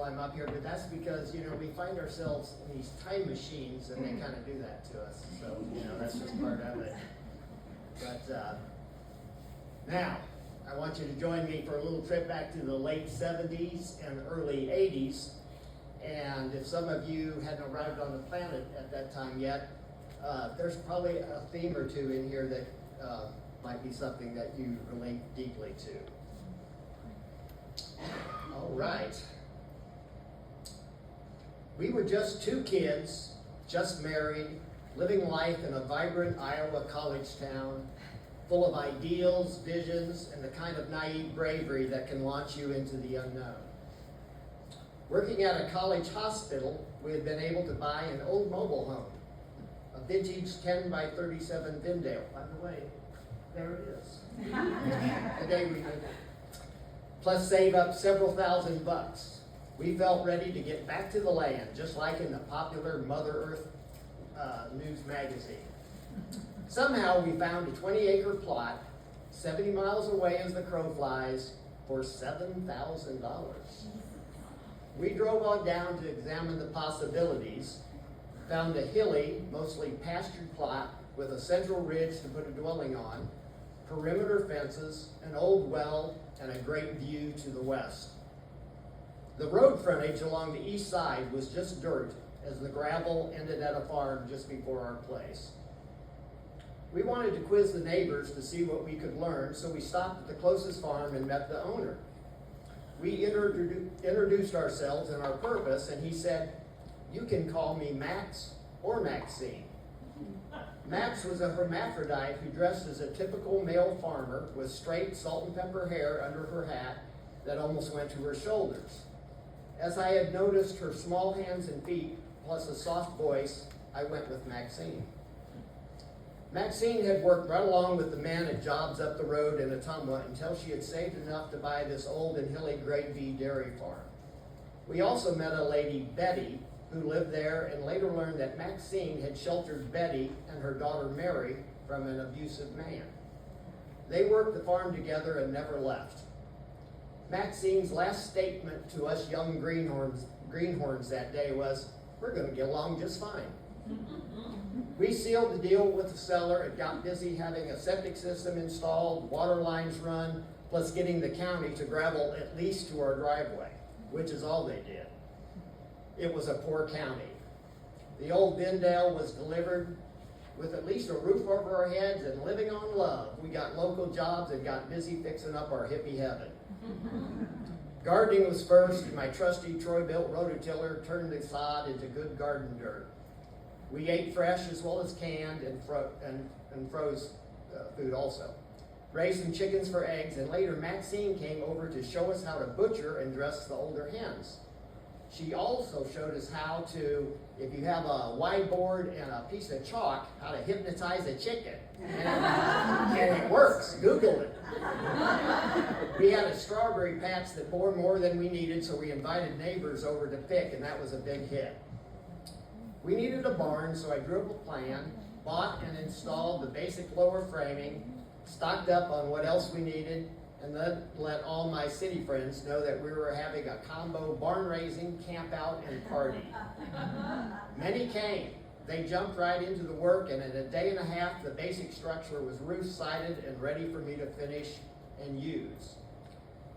while I'm up here, but that's because, we find ourselves in these time machines and they kind of do that to us. So, that's just part of it. But now, I want you to join me for a little trip back to the late 70s and early 80s. And if some of you hadn't arrived on the planet at that time yet, there's probably a theme or two in here that might be something that you relate deeply to. All right. We were just two kids, just married, living life in a vibrant Iowa college town, full of ideals, visions, and the kind of naive bravery that can launch you into the unknown. Working at a college hospital, we had been able to buy an old mobile home, a vintage 10 by 37 Vindale. By the way, there it is. The day we did it. Plus save up several $1,000s. We felt ready to get back to the land, just like in the popular Mother Earth news magazine. Somehow we found a 20-acre plot, 70 miles away as the crow flies, for $7,000. We drove on down to examine the possibilities, found a hilly, mostly pastured plot with a central ridge to put a dwelling on, perimeter fences, an old well, and a great view to the west. The road frontage along the east side was just dirt, as the gravel ended at a farm just before our place. We wanted to quiz the neighbors to see what we could learn, so we stopped at the closest farm and met the owner. We introduced ourselves and our purpose, and he said, "You can call me Max or Maxine." Max was a hermaphrodite who dressed as a typical male farmer with straight salt and pepper hair under her hat that almost went to her shoulders. As I had noticed her small hands and feet, plus a soft voice, I went with Maxine. Maxine had worked right along with the men at jobs up the road in Ottumwa until she had saved enough to buy this old and hilly Grade V dairy farm. We also met a lady, Betty, who lived there and later learned that Maxine had sheltered Betty and her daughter Mary from an abusive man. They worked the farm together and never left. Maxine's last statement to us young greenhorns that day was, "We're going to get along just fine." We sealed the deal with the seller and got busy having a septic system installed, water lines run, plus getting the county to gravel at least to our driveway, which is all they did. It was a poor county. The old Vindale was delivered with at least a roof over our heads and living on love. We got local jobs and got busy fixing up our Hippy Heaven. Gardening was first, and my trusty Troy-built rototiller turned the sod into good garden dirt. We ate fresh as well as canned and froze food also. Raised some chickens for eggs, and later Maxine came over to show us how to butcher and dress the older hens. She also showed us how to, if you have a whiteboard and a piece of chalk, how to hypnotize a chicken. And it works. Google it. We had a strawberry patch that bore more than we needed, so we invited neighbors over to pick, and that was a big hit. We needed a barn, so I drew up a plan, bought and installed the basic lower framing, stocked up on what else we needed, and then let all my city friends know that we were having a combo barn raising, camp out, and party. Many came. They jumped right into the work, and in a day and a half, the basic structure was roof-sided and ready for me to finish and use.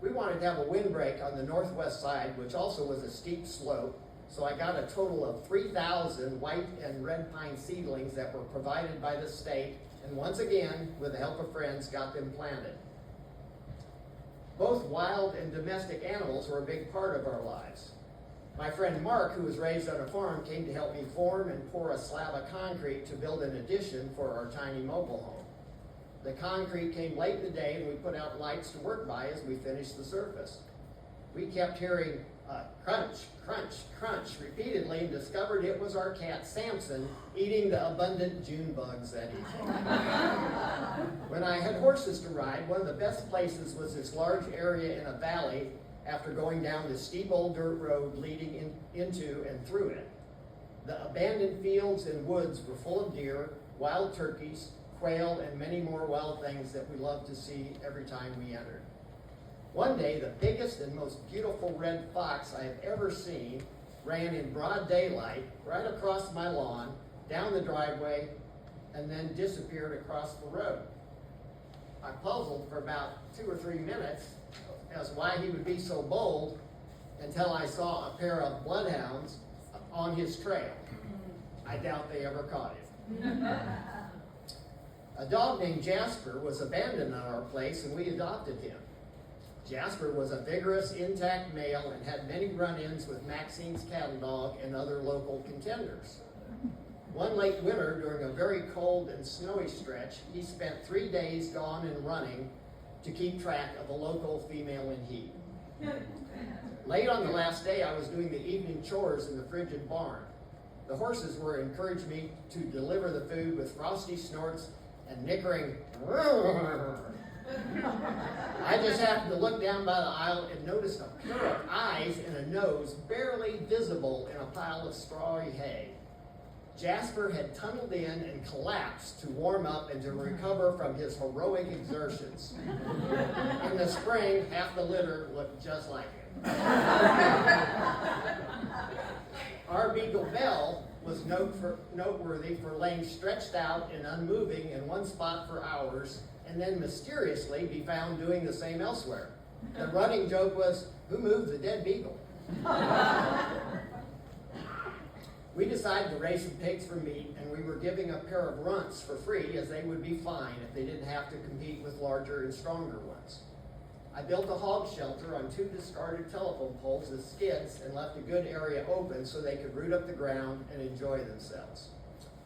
We wanted to have a windbreak on the northwest side, which also was a steep slope, so I got a total of 3,000 white and red pine seedlings that were provided by the state, and once again, with the help of friends, got them planted. Both wild and domestic animals were a big part of our lives. My friend Mark, who was raised on a farm, came to help me form and pour a slab of concrete to build an addition for our tiny mobile home. The concrete came late in the day, and we put out lights to work by as we finished the surface. We kept hearing crunch, crunch, crunch repeatedly and discovered it was our cat Samson eating the abundant June bugs that evening. When I had horses to ride, one of the best places was this large area in a valley after going down the steep old dirt road leading into and through it. The abandoned fields and woods were full of deer, wild turkeys, quail, and many more wild things that we loved to see every time we entered. One day, the biggest and most beautiful red fox I have ever seen ran in broad daylight right across my lawn, down the driveway, and then disappeared across the road. I puzzled for about 2 or 3 minutes as why he would be so bold until I saw a pair of bloodhounds on his trail. I doubt they ever caught him. A dog named Jasper was abandoned on our place and we adopted him. Jasper was a vigorous, intact male and had many run-ins with Maxine's cattle dog and other local contenders. One late winter, during a very cold and snowy stretch, he spent 3 days gone and running to keep track of a local female in heat. Late on the last day, I was doing the evening chores in the frigid barn. The horses were encouraging me to deliver the food with frosty snorts and nickering. I just happened to look down by the aisle and noticed a pair of eyes and a nose barely visible in a pile of strawy hay. Jasper had tunneled in and collapsed to warm up and to recover from his heroic exertions. In the spring, half the litter looked just like him. Our beagle Belle was noteworthy for laying stretched out and unmoving in one spot for hours, and then mysteriously be found doing the same elsewhere. The running joke was, who moved the dead beagle? We decided to raise some pigs for meat, and we were giving a pair of runts for free, as they would be fine if they didn't have to compete with larger and stronger ones. I built a hog shelter on 2 discarded telephone poles with skids and left a good area open so they could root up the ground and enjoy themselves.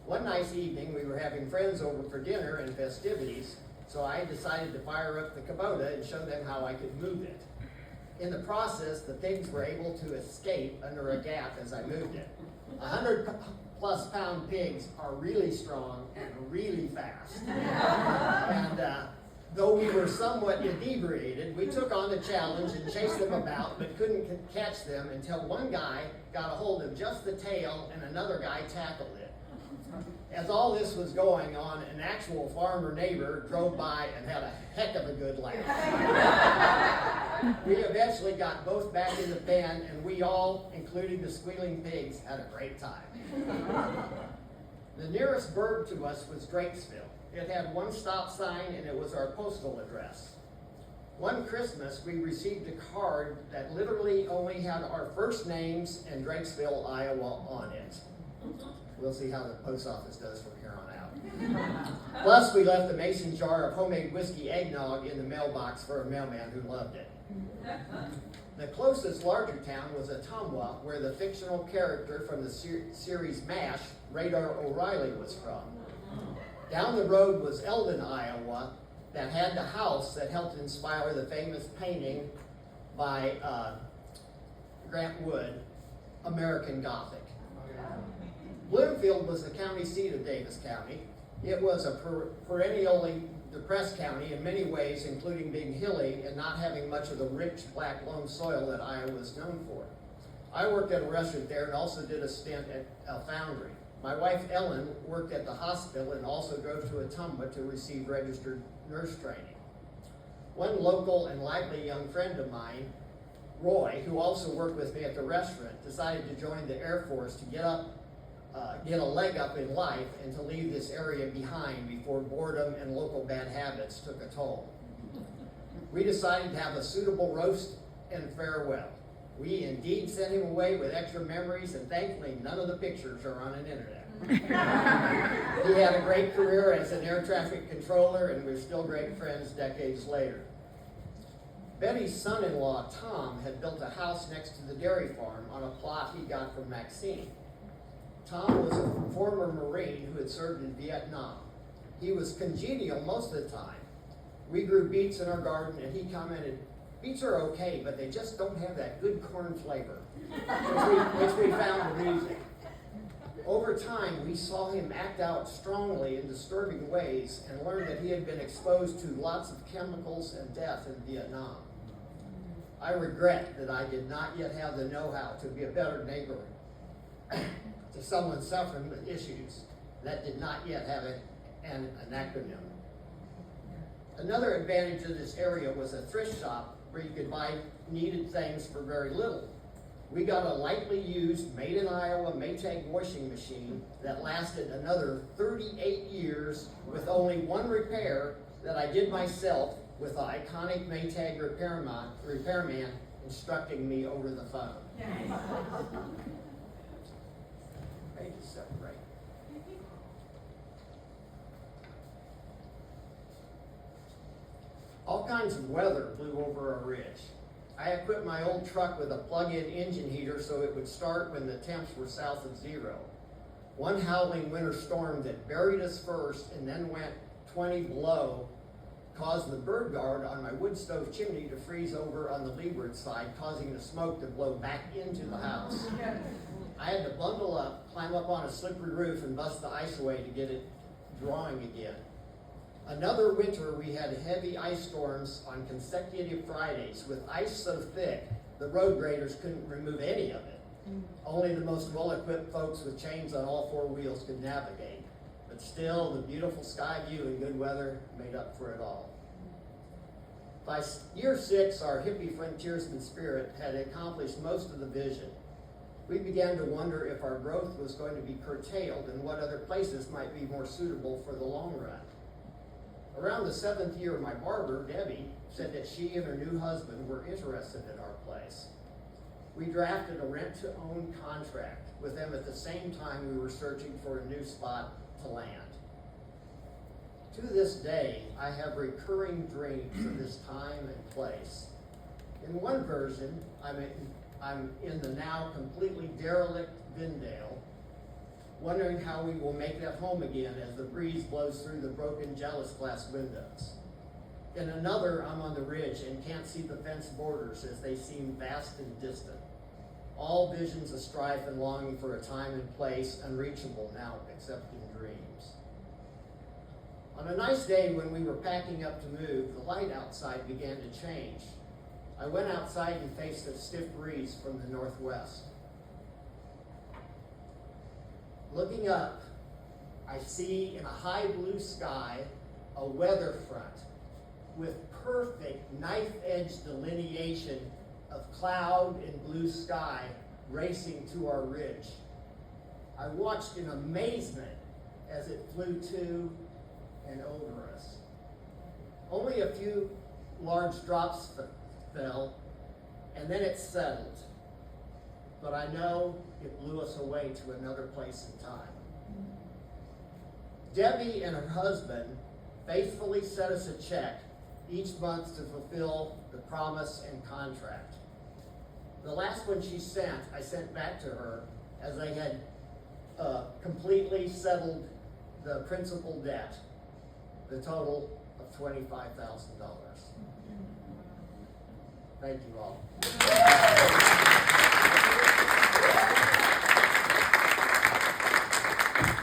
One nice evening, we were having friends over for dinner and festivities, so I decided to fire up the Kubota and show them how I could move it. In the process, the pigs were able to escape under a gap as I moved it. 100-plus pound pigs are really strong and really fast. And though we were somewhat inebriated, we took on the challenge and chased them about, but couldn't catch them until one guy got a hold of just the tail and another guy tackled it. As all this was going on, an actual farmer neighbor drove by and had a heck of a good laugh. We eventually got both back in the pen, and we all, including the squealing pigs, had a great time. The nearest burg to us was Drakesville. It had one stop sign, and it was our postal address. One Christmas, we received a card that literally only had our first names and Drakesville, Iowa on it. We'll see how the post office does from here on out. Plus, we left a mason jar of homemade whiskey eggnog in the mailbox for a mailman who loved it. The closest larger town was Ottumwa, where the fictional character from the series MASH, Radar O'Reilly, was from. Down the road was Eldon, Iowa, that had the house that helped inspire the famous painting by Grant Wood, American Gothic. Bloomfield was the county seat of Davis County. It was a perennially depressed county in many ways, including being hilly and not having much of the rich black loam soil that Iowa is known for. I worked at a restaurant there and also did a stint at a foundry. My wife Ellen worked at the hospital and also drove to Ottumwa to receive registered nurse training. One local and lively young friend of mine, Roy, who also worked with me at the restaurant, decided to join the Air Force to get a leg up in life and to leave this area behind before boredom and local bad habits took a toll. We decided to have a suitable roast and farewell. We indeed sent him away with extra memories, and thankfully none of the pictures are on an internet. He had a great career as an air traffic controller, and we're still great friends decades later. Betty's son-in-law, Tom, had built a house next to the dairy farm on a plot he got from Maxine. Tom was a former Marine who had served in Vietnam. He was congenial most of the time. We grew beets in our garden, and he commented, "Beets are okay, but they just don't have that good corn flavor," which we found amusing. Over time, we saw him act out strongly in disturbing ways and learned that he had been exposed to lots of chemicals and death in Vietnam. I regret that I did not yet have the know-how to be a better neighbor to someone suffering with issues that did not yet have an acronym. Another advantage of this area was a thrift shop where you could buy needed things for very little. We got a lightly used, made in Iowa Maytag washing machine that lasted another 38 years with only one repair that I did myself with the iconic Maytag repairman instructing me over the phone. Pages separate. All kinds of weather blew over our ridge. I equipped my old truck with a plug-in engine heater so it would start when the temps were south of zero. One howling winter storm that buried us first and then went 20 below caused the bird guard on my wood stove chimney to freeze over on the leeward side, causing the smoke to blow back into the house. I had to bundle up, climb up on a slippery roof, and bust the ice away to get it drawing again. Another winter, we had heavy ice storms on consecutive Fridays with ice so thick the road graders couldn't remove any of it. Only the most well-equipped folks with chains on all four wheels could navigate. But still, the beautiful sky view and good weather made up for it all. By year 6, our hippie frontiersman spirit had accomplished most of the vision. We began to wonder if our growth was going to be curtailed and what other places might be more suitable for the long run. Around the 7th year, my barber, Debbie, said that she and her new husband were interested in our place. We drafted a rent-to-own contract with them at the same time we were searching for a new spot to land. To this day, I have recurring dreams of this time and place. In one version, I'm in the now completely derelict Vindale, wondering how we will make that home again as the breeze blows through the broken jealous glass windows. In another, I'm on the ridge and can't see the fence borders as they seem vast and distant. All visions of strife and longing for a time and place unreachable now except in dreams. On a nice day when we were packing up to move, the light outside began to change. I went outside and faced a stiff breeze from the northwest. Looking up, I see in a high blue sky a weather front with perfect knife-edge delineation of cloud and blue sky racing to our ridge. I watched in amazement as it flew to and over us. Only a few large drops fell, and then it settled. But I know it blew us away to another place and time. Debbie and her husband faithfully sent us a check each month to fulfill the promise and contract. The last one she sent, I sent back to her as they had completely settled the principal debt, the total of $25,000. Thank you all.